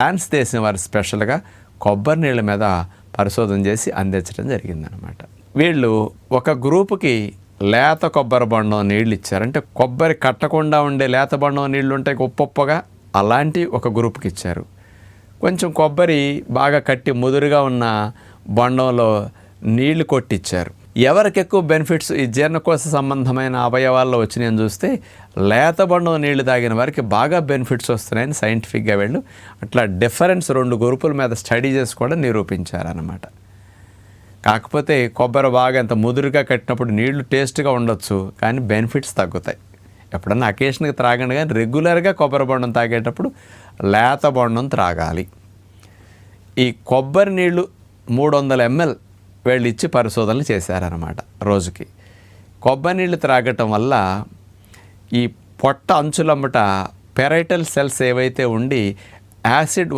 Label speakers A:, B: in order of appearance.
A: France దేశం వారు స్పెషల్గా కొబ్బరి నీళ్ళ మీద పరిశోధన చేసి అందించడం జరిగిందనమాట. వీళ్ళు ఒక గ్రూపుకి లేత కొబ్బరి బొండం నీళ్ళు ఇచ్చారు. అంటే కొబ్బరి కట్టకుండా ఉండే లేత బొండం నీళ్ళు ఉంటాయి ఉప్పొప్పగా, అలాంటి ఒక గ్రూప్కి ఇచ్చారు. కొంచెం కొబ్బరి బాగా కట్టి ముదురుగా ఉన్న బొండంలో నీళ్లు కొట్టిచ్చారు. ఎవరికి ఎక్కువ బెనిఫిట్స్ ఈ జీర్ణకోశ సంబంధమైన అవయవాల్లో వచ్చినాయని చూస్తే లేత బొండం నీళ్లు తాగిన వారికి బాగా బెనిఫిట్స్ వస్తున్నాయని సైంటిఫిక్గా వీళ్ళు అట్లా డిఫరెన్స్ 2 గ్రూపుల మీద స్టడీ చేసి కూడా నిరూపించారన్నమాట. కాకపోతే కొబ్బరి బాగా ఎంత ముదురుగా కట్టినప్పుడు నీళ్లు టేస్ట్గా ఉండొచ్చు, కానీ బెనిఫిట్స్ తగ్గుతాయి. ఎప్పుడన్నా అకేషన్గా త్రాగండి, కానీ రెగ్యులర్గా కొబ్బరి బొండం తాగేటప్పుడు లేత బొండం త్రాగాలి. ఈ కొబ్బరి నీళ్లు 300 ml వీళ్ళు ఇచ్చి పరిశోధనలు చేశారన్నమాట రోజుకి. కొబ్బరి నీళ్ళు త్రాగటం వల్ల ఈ పొట్ట అంచులమ్మట పెరైటల్ సెల్స్ ఏవైతే ఉండి యాసిడ్